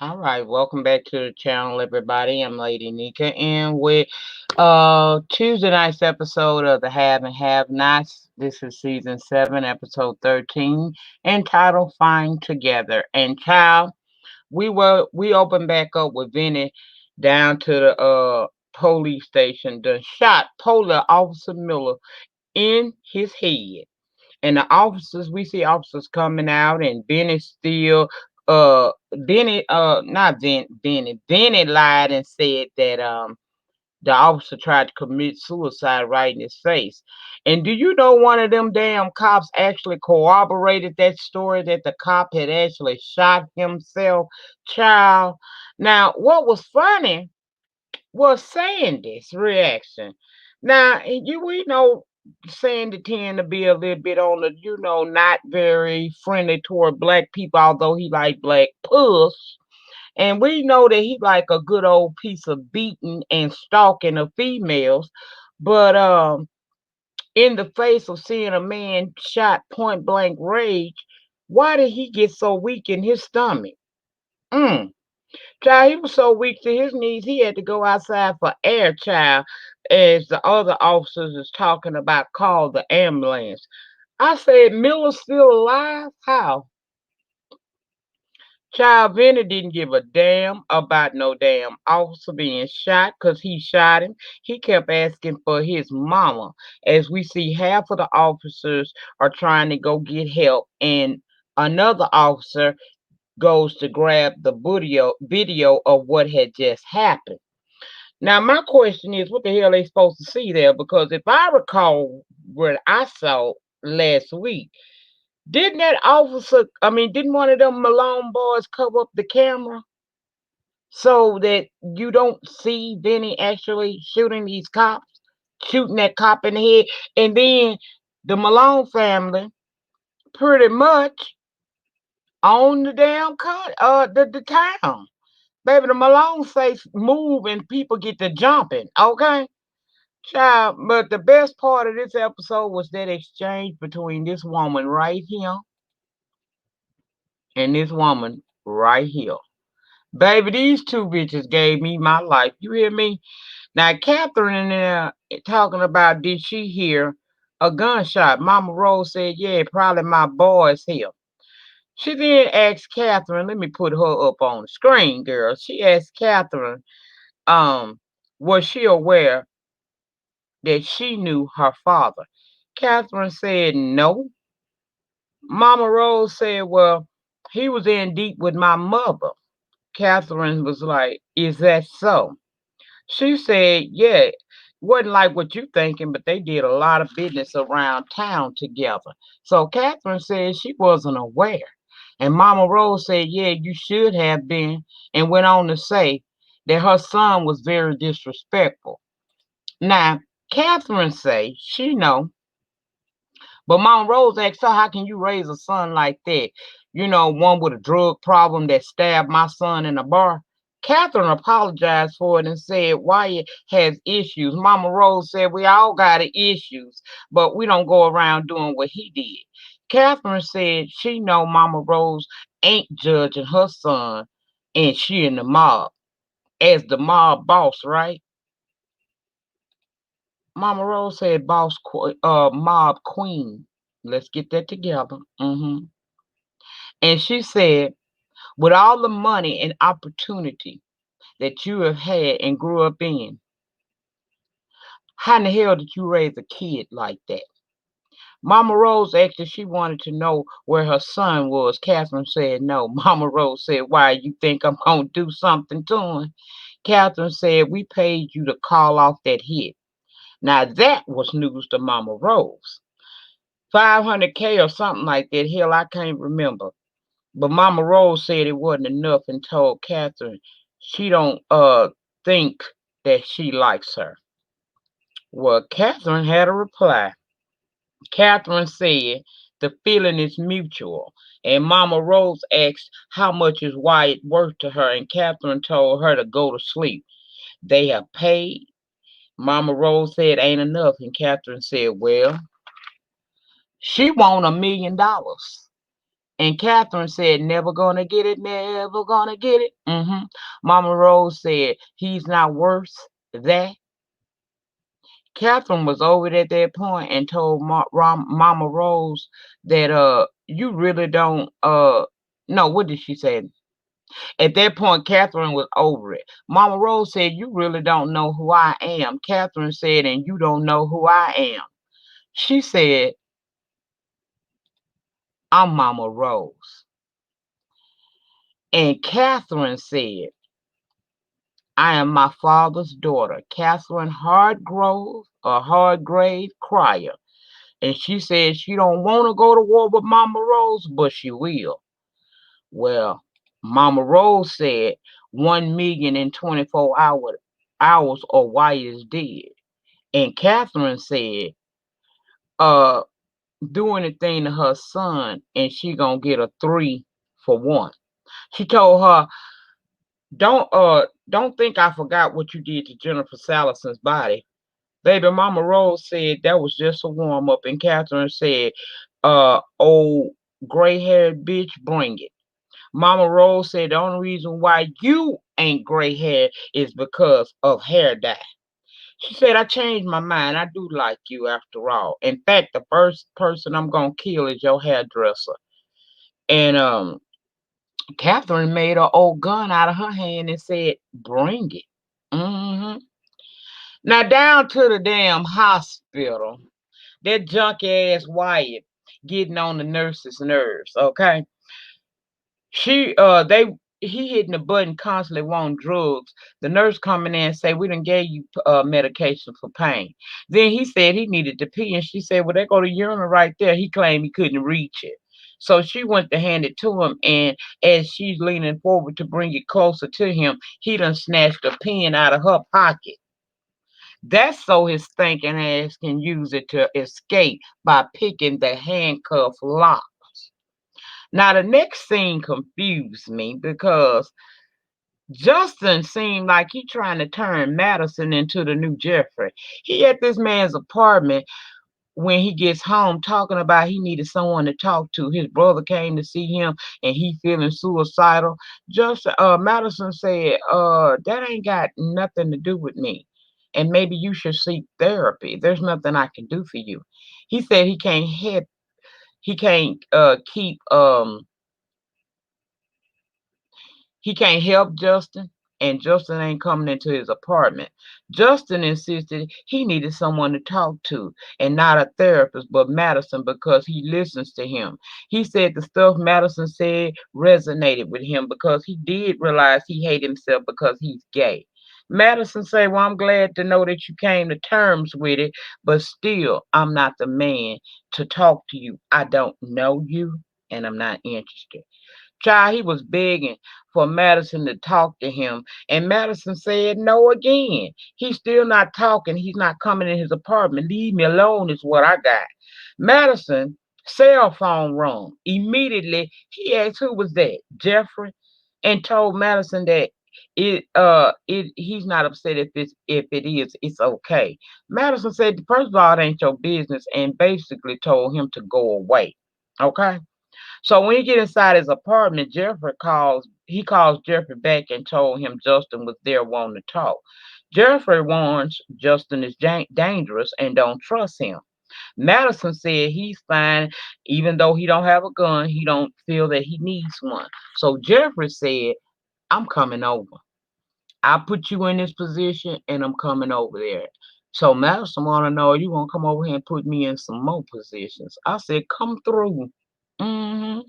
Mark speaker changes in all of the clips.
Speaker 1: All right, welcome back to the channel, everybody. I'm Lady Nika, and with Tuesday night's episode of the Have and Have Nots. This is season 7, episode 13, entitled "Fine Together." And child, we opened back up with Vinny down to the police station. Done shot Polar Officer Miller in his head. And the officers, we see officers coming out, and Benny still, Benny, not Benny, Benny lied and said that the officer tried to commit suicide right in his face. And do you know one of them damn cops actually corroborated that story that the cop had actually shot himself, child? Now, what was funny was Sandy's reaction. Now, we know Sandy tend to be a little bit on the, not very friendly toward black people, although he like black puss. And we know that he like a good old piece of beating and stalking of females. But in the face of seeing a man shot point blank rage, why did he get so weak in his stomach? Mm. Child, he was so weak to his knees, he had to go outside for air, child, as the other officers is talking about call the ambulance. I said, Miller's still alive? How? Child, Vinny didn't give a damn about no damn officer being shot because he shot him. He kept asking for his mama. As we see, half of the officers are trying to go get help, and another officer goes to grab the video of what had just happened. Now, my question is, what the hell are they supposed to see there? Because if I recall what I saw last week, didn't one of them Malone boys cover up the camera so that you don't see Vinny actually shooting these cops, shooting that cop in the head? And then the Malone family pretty much own the damn the town. Baby, the Malone face move and people get to jumping, okay? Child, but the best part of this episode was that exchange between this woman right here and this woman right here. Baby, these two bitches gave me my life. You hear me? Now, Catherine in there talking about did she hear a gunshot? Mama Rose said, yeah, probably my boys here. She then asked Catherine, let me put her up on the screen, girl. She asked Catherine, was she aware that she knew her father? Catherine said no. Mama Rose said, well, he was in deep with my mother. Catherine was like, is that so? She said, yeah, wasn't like what you thinking, but they did a lot of business around town together. So Catherine said she wasn't aware. And Mama Rose said, yeah, you should have been, and went on to say that her son was very disrespectful. Now, Catherine say she know, but Mama Rose asked her, how can you raise a son like that? You know, one with a drug problem that stabbed my son in a bar. Catherine apologized for it and said Wyatt has issues. Mama Rose said we all got issues, but we don't go around doing what he did. Catherine said she know Mama Rose ain't judging her son, and she in the mob as the mob boss, right? Mama Rose said mob queen. Let's get that together. And she said, with all the money and opportunity that you have had and grew up in, how in the hell did you raise a kid like that? Mama Rose asked if she wanted to know where her son was. Catherine said no. Mama Rose said, why, you think I'm going to do something to him? Catherine said, we paid you to call off that hit. Now that was news to Mama Rose. 500K or something like that. Hell, I can't remember. But Mama Rose said it wasn't enough and told Catherine she don't think that she likes her. Well, Catherine had a reply. Catherine said the feeling is mutual. And Mama Rose asked how much is Wyatt worth to her, and Catherine told her to go to sleep. They have paid. Mama Rose said ain't enough, and Catherine said, well, she want $1 million. And Catherine said, never gonna get it, never gonna get it. Mama Rose said, he's not worth that. Catherine was over at that point and told Mama Rose that you really don't no, what did she say? At that point, Catherine was over it. Mama Rose said, you really don't know who I am. Catherine said, and you don't know who I am. She said, I'm Mama Rose. And Catherine said, I am my father's daughter, Catherine Hardgrave Cryer. And she said she don't want to go to war with Mama Rose, but she will. Well, Mama Rose said 1,000,000 in 24 hours or Wyatt is dead. And Catherine said, uh, do anything to her son and she gonna get a 3 for 1. She told her, don't think I forgot what you did to Jennifer Salison's body. Baby, Mama Rose said that was just a warm up, and Catherine said, old gray haired bitch, bring it. Mama Rose said the only reason why you ain't gray hair is because of hair dye. She said, I changed my mind. I do like you after all. In fact, the first person I'm gonna kill is your hairdresser. And Catherine made her old gun out of her hand and said, bring it. hmm Now down to the damn hospital. That junky ass Wyatt getting on the nurse's nerves, okay? He hitting the button constantly wanting drugs. The nurse coming in and say, we done gave you medication for pain. Then he said he needed to pee, and she said, well, there go the urinal right there. He claimed he couldn't reach it. So she went to hand it to him, and as she's leaning forward to bring it closer to him, he done snatched a pen out of her pocket. That's so his thinking ass can use it to escape by picking the handcuff lock. Now the next scene confused me because Justin seemed like he trying to turn Madison into the new Jeffrey. He at this man's apartment when he gets home talking about he needed someone to talk to. His brother came to see him and he feeling suicidal. Just Madison said, that ain't got nothing to do with me. And maybe you should seek therapy. There's nothing I can do for you. He said he can't keep he can't help Justin, and Justin ain't coming into his apartment. Justin insisted he needed someone to talk to, and not a therapist, but Madison because he listens to him. He said the stuff Madison said resonated with him because he did realize he hated himself because he's gay. Madison said, well, I'm glad to know that you came to terms with it, but still, I'm not the man to talk to you. I don't know you, and I'm not interested. Child, he was begging for Madison to talk to him, and Madison said no again. He's still not talking. He's not coming in his apartment. Leave me alone is what I got. Madison cell phone rung. Immediately, he asked who was that, Jeffrey, and told Madison that he's not upset if it is, it's okay. Madison said, first of all, it ain't your business, and basically told him to go away. Okay. So when he get inside his apartment, he calls Jeffrey back and told him Justin was there wanting to talk. Jeffrey warns Justin is dangerous and don't trust him. Madison said he's fine, even though he don't have a gun, he don't feel that he needs one. So Jeffrey said, I'm coming over. I put you in this position and I'm coming over there. So Madison wanna know, you gonna come over here and put me in some more positions? I said, come through. hmm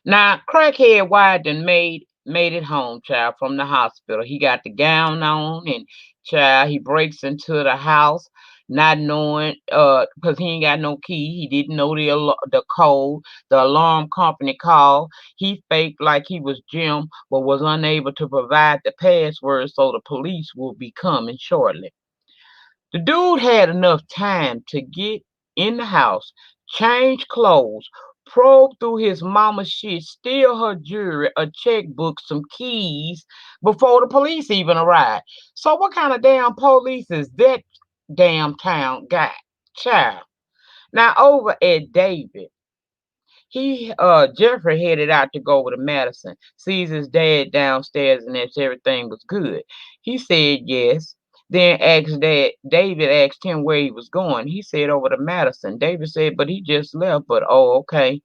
Speaker 1: Now, crackhead Wyatt done made it home, child, from the hospital. He got the gown on, and child, he breaks into the house, not knowing, because he ain't got no key. He didn't know the code. The alarm company called. He faked like he was Jim, but was unable to provide the password, so the police will be coming shortly. The dude had enough time to get in the house, change clothes, probe through his mama's shit, steal her jewelry, a checkbook, some keys before the police even arrived. So what kind of damn police is that damn town got? Child. Now over at David, Jeffrey headed out to go over to Madison, sees his dad downstairs and asked everything was good. He said yes. Then David asked him where he was going. He said over to Madison. David said, but he just left, but oh, okay.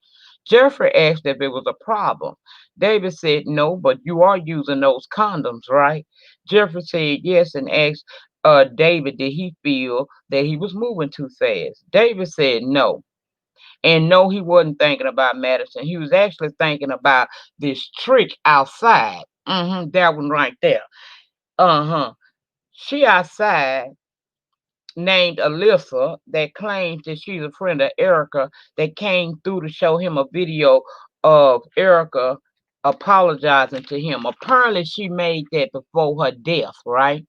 Speaker 1: Jeffrey asked if it was a problem. David said no, but you are using those condoms, right? Jeffrey said yes and asked David did he feel that he was moving too fast. David said no. And no, he wasn't thinking about Madison. He was actually thinking about this trick outside. That one right there. Uh-huh. She outside named Alyssa that claims that she's a friend of Erica that came through to show him a video of Erica apologizing to him. Apparently she made that before her death, right?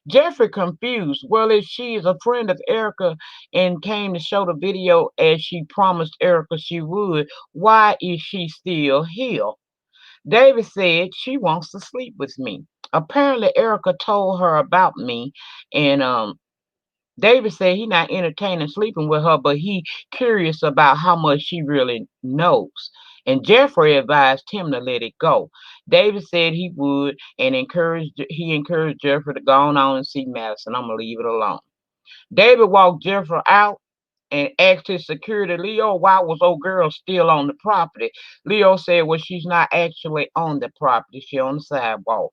Speaker 1: Jeffrey confused. Well, if she is a friend of Erica and came to show the video as she promised Erica she would, why is she still here? David said she wants to sleep with me. Apparently, Erica told her about me, and David said he not entertaining sleeping with her, but he curious about how much she really knows. And Jeffrey advised him to let it go. David said he would and encouraged Jeffrey to go on and see Madison. I'm gonna leave it alone. David walked Jeffrey out and asked his security, Leo, why was old girl still on the property? Leo said, well, she's not actually on the property, she on the sidewalk.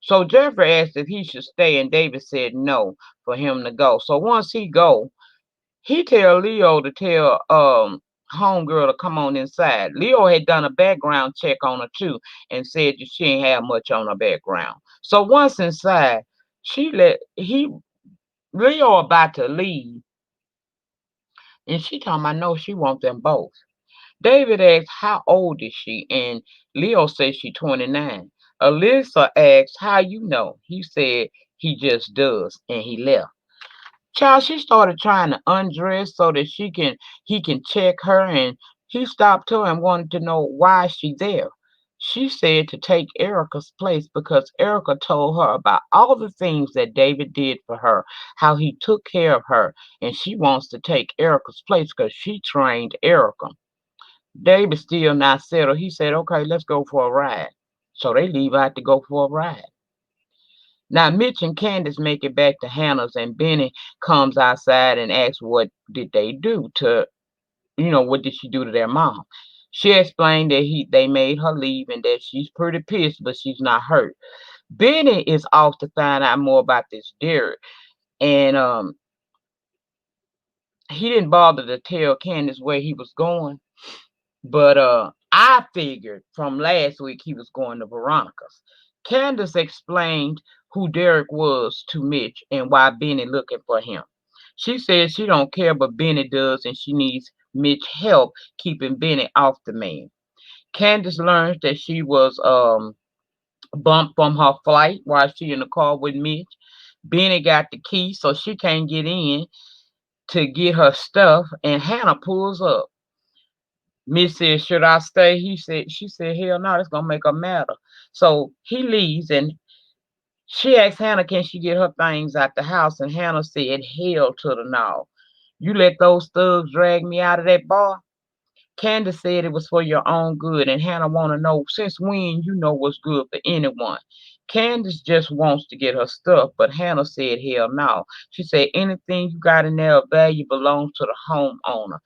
Speaker 1: So Jeffrey asked if he should stay, and David said no for him to go. So once he go, he tell Leo to tell homegirl to come on inside. Leo had done a background check on her too, and said that she ain't have much on her background. So once inside, she let he Leo about to leave, and she told him I know she want them both. David asked how old is she, and Leo says she 29. Alyssa asked how you know. He said he just does, and he left. Child, she started trying to undress so that he can check her, and he stopped her and wanted to know why she there. She said to take Erica's place because Erica told her about all the things that David did for her, how he took care of her, and she wants to take Erica's place because she trained Erica. David still not settled. He said, okay, let's go for a ride. So they leave out to go for a ride. Now, Mitch and Candace make it back to Hannah's, and Benny comes outside and asks what did they do to, what did she do to their mom? She explained that they made her leave and that she's pretty pissed, but she's not hurt. Benny is off to find out more about this Derek, and he didn't bother to tell Candace where he was going. But I figured from last week he was going to Veronica's. Candace explained who Derek was to Mitch and why Benny looking for him. She said she don't care, but Benny does, and she needs Mitch help keeping Benny off the man. Candace learns that she was bumped from her flight while she in the car with Mitch. Benny got the key, so she can't get in to get her stuff, and Hannah pulls up. Miss said, should I stay? She said, hell no, that's gonna make her matter. So he leaves and she asked Hannah, can she get her things out the house? And Hannah said, hell to the no. You let those thugs drag me out of that bar? Candace said it was for your own good, and Hannah want to know since when you know what's good for anyone. Candace just wants to get her stuff, but Hannah said hell no. She said anything you got in there of value belongs to the homeowner.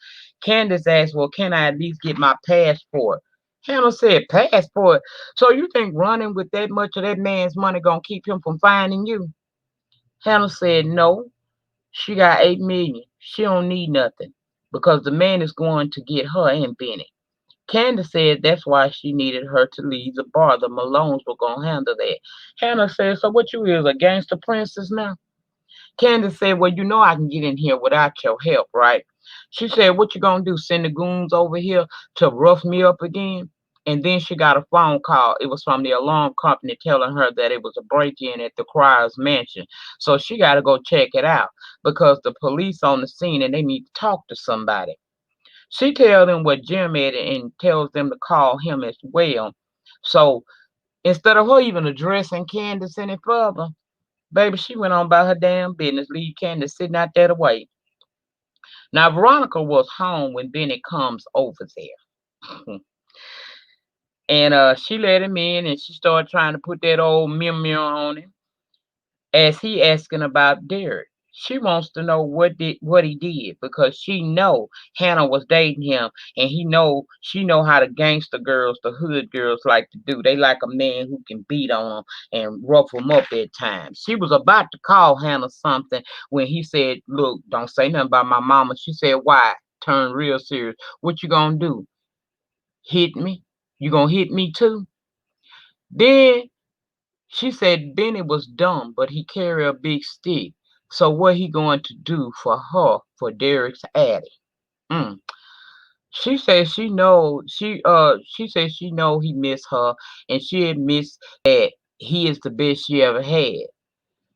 Speaker 1: Candace asked, well, can I at least get my passport? Hannah said, passport? So you think running with that much of that man's money gonna keep him from finding you? Hannah said, no, she got 8 million. She don't need nothing because the man is going to get her and Benny. Candace said that's why she needed her to leave the bar. The Malones were gonna handle that. Hannah said, so what you is, a gangster princess now? Candace said, well, you know I can get in here without your help, right? She said, what you gonna do, send the goons over here to rough me up again? And then she got a phone call. It was from the alarm company telling her that it was a break-in at the Criers mansion. So she got to go check it out because the police on the scene and they need to talk to somebody. She tells them what Jim had and tells them to call him as well. So instead of her even addressing Candace any further, baby, she went on about her damn business, leave Candace sitting out there to wait. Now, Veronica was home when Benny comes over there. And she let him in, and she started trying to put that old memory on him as he asking about Derek. She wants to know what he did because she know Hannah was dating him, and she know how the gangster girls, the hood girls like to do. They like a man who can beat on them and rough them up at times. She was about to call Hannah something when he said, "Look, don't say nothing about my mama." She said, "Why?" Turned real serious. "What you gonna do? Hit me? You gonna hit me too?" Then she said Benny was dumb, but he carried a big stick. So what he going to do for her for Derek's Addie? Mm. She said she know he miss her, and she admits that he is the best she ever had.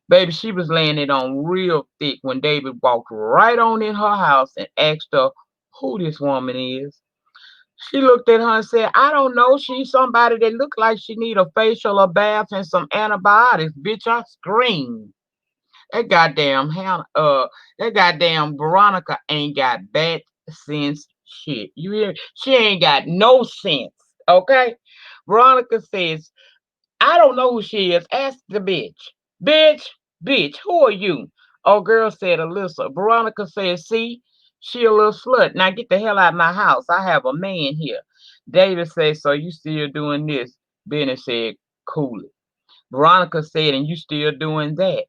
Speaker 1: Baby, she was laying it on real thick when David walked right on in her house and asked her who this woman is. She looked at her and said, "I don't know. She's somebody that look like she need a facial, a bath, and some antibiotics." Bitch, I screamed. That goddamn Hannah, that goddamn Veronica ain't got bad sense shit. You hear? She ain't got no sense. Okay? Veronica says, "I don't know who she is. Ask the bitch. Bitch, bitch, who are you?" Oh, girl said Alyssa. Veronica said, "See, she a little slut. Now get the hell out of my house. I have a man here." David said, "So you still doing this?" Benny said, "Cool it." Veronica said, "And you still doing that?"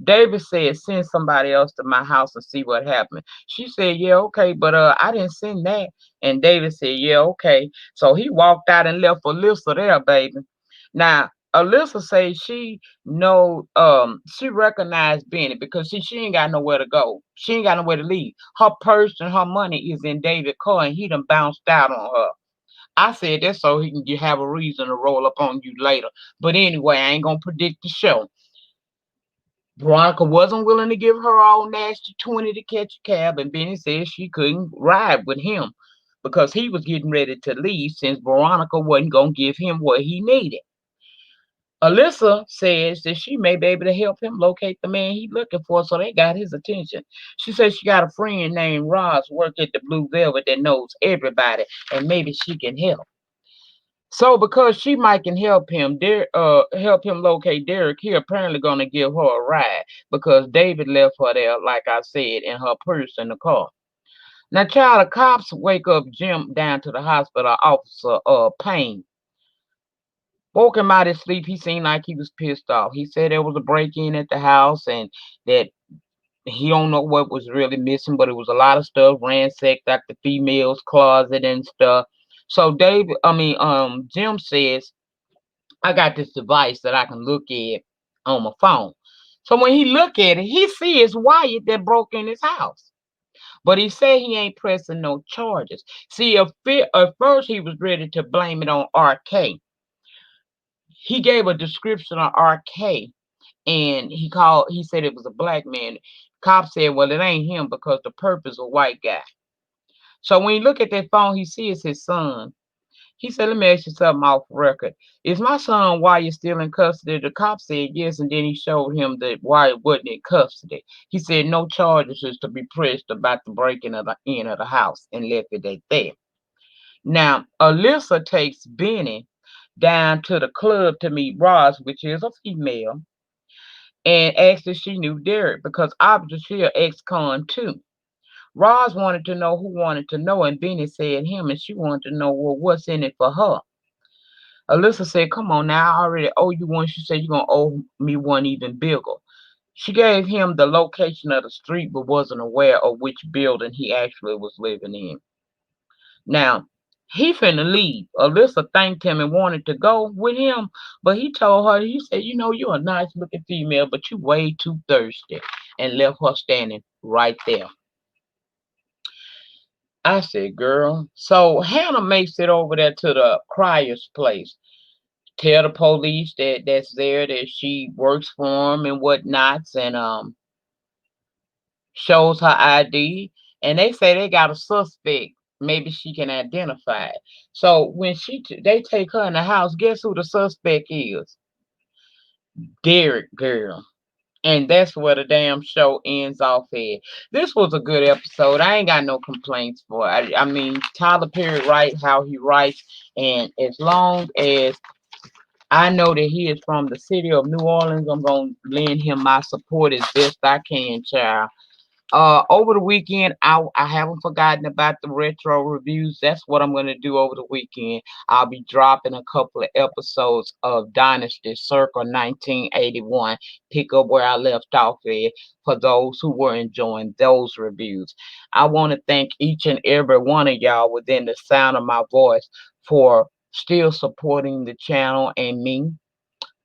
Speaker 1: David said, "Send somebody else to my house and see what happened." She said, "Yeah, okay, but I didn't send that." And David said, "Yeah, okay." So he walked out and left Alyssa there, baby. Now, Alyssa says she recognized Benny because she ain't got nowhere to go. She ain't got nowhere to leave. Her purse and her money is in David's car, and he done bounced out on her. I said that so he can have a reason to roll up on you later. But anyway, I ain't gonna predict the show. Veronica wasn't willing to give her all nasty 20 to catch a cab, and Benny said she couldn't ride with him because he was getting ready to leave since Veronica wasn't going to give him what he needed. Alyssa says that she may be able to help him locate the man he's looking for, so they got his attention. She says she got a friend named Roz work at the Blue Velvet that knows everybody, and maybe she can help. So because she might can help him locate Derek, he apparently gonna give her a ride because David left her there, like I said, in her purse in the car. Now, child, the cops wake up Jim down to the hospital. Officer Payne woke him out of sleep. He seemed like he was pissed off. He said there was a break in at the house and that he don't know what was really missing, but it was a lot of stuff ransacked like the female's closet and stuff. So Jim says I got this device that I can look at on my phone. So when he look at it, he sees Wyatt that broke in his house. But he said he ain't pressing no charges. See, at first he was ready to blame it on RK. He gave a description of RK and he said it was a black man. Cop said, well, it ain't him because the perp is a white guy. So when you look at that phone, he sees his son. He said, let me ask you something off record. Is my son Wyatt still in custody? The cop said yes, and then he showed him that Wyatt wasn't in custody. He said no charges is to be pressed about the breaking of the in of the house and left it at that. Now, Alyssa takes Benny down to the club to meet Roz, which is a female, and asked if she knew Derek because obviously she an ex-con too. Roz wanted to know who wanted to know, and Benny said him, and she wanted to know, well, what's in it for her. Alyssa said, come on now, I already owe you one. She said, you're going to owe me one even bigger. She gave him the location of the street, but wasn't aware of which building he actually was living in. Now, he finna leave. Alyssa thanked him and wanted to go with him, but he told her, he said, you're a nice looking female, but you way too thirsty, and left her standing right there. I said, girl. So Hannah makes it over there to the crier's place. Tell the police that's there that she works for him and whatnots, and shows her ID, and they say they got a suspect. Maybe she can identify it. So when they take her in the house, guess who the suspect is? Derek, girl. And that's where the damn show ends off at. This was a good episode. I ain't got no complaints for it. I mean, Tyler Perry write how he writes, and as long as I know that he is from the city of New Orleans, I'm gonna lend him my support as best I can, child. Over the weekend, I haven't forgotten about the retro reviews. That's what I'm gonna do over the weekend. I'll be dropping a couple of episodes of Dynasty circa 1981. Pick up where I left off at for those who were enjoying those reviews. I want to thank each and every one of y'all within the sound of my voice for still supporting the channel and me,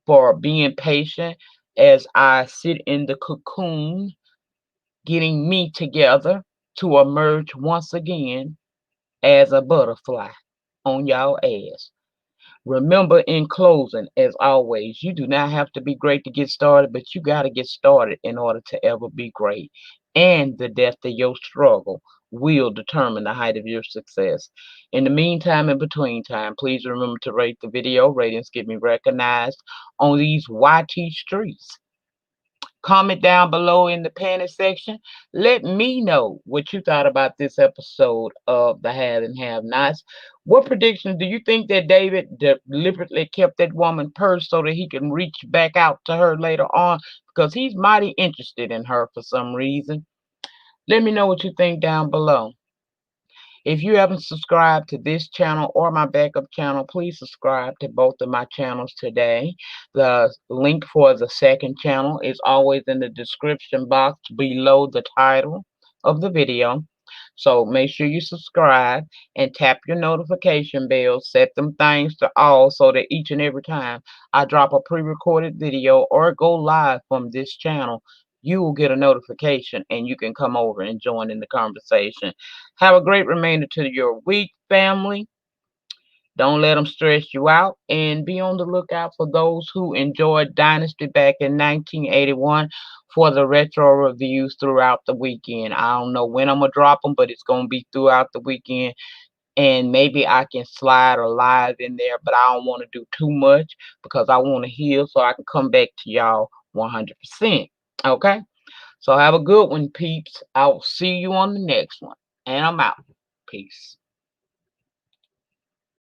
Speaker 1: for being patient as I sit in the cocoon getting me together to emerge once again as a butterfly on y'all ass. Remember, in closing, as always, you do not have to be great to get started, but you got to get started in order to ever be great. And the depth of your struggle will determine the height of your success. In the meantime, in between time, please remember to rate the video. Ratings get me recognized on these YT streets. Comment down below in the panic section. Let me know what you thought about this episode of the Have and Have Nots. What predictions do you think that David deliberately kept that woman purse so that he can reach back out to her later on? Because he's mighty interested in her for some reason. Let me know what you think down below. If you haven't subscribed to this channel or my backup channel, please subscribe to both of my channels today. The link for the second channel is always in the description box below the title of the video. So make sure you subscribe and tap your notification bell. Set them things to all so that each and every time I drop a pre-recorded video or go live from this channel, you will get a notification and you can come over and join in the conversation. Have a great remainder to your week, family. Don't let them stress you out, and be on the lookout for those who enjoyed Dynasty back in 1981 for the retro reviews throughout the weekend. I don't know when I'm going to drop them, but it's going to be throughout the weekend, and maybe I can slide a live in there, but I don't want to do too much because I want to heal so I can come back to y'all 100%. Okay? So have a good one, peeps. I will see you on the next one. And I'm out. Peace.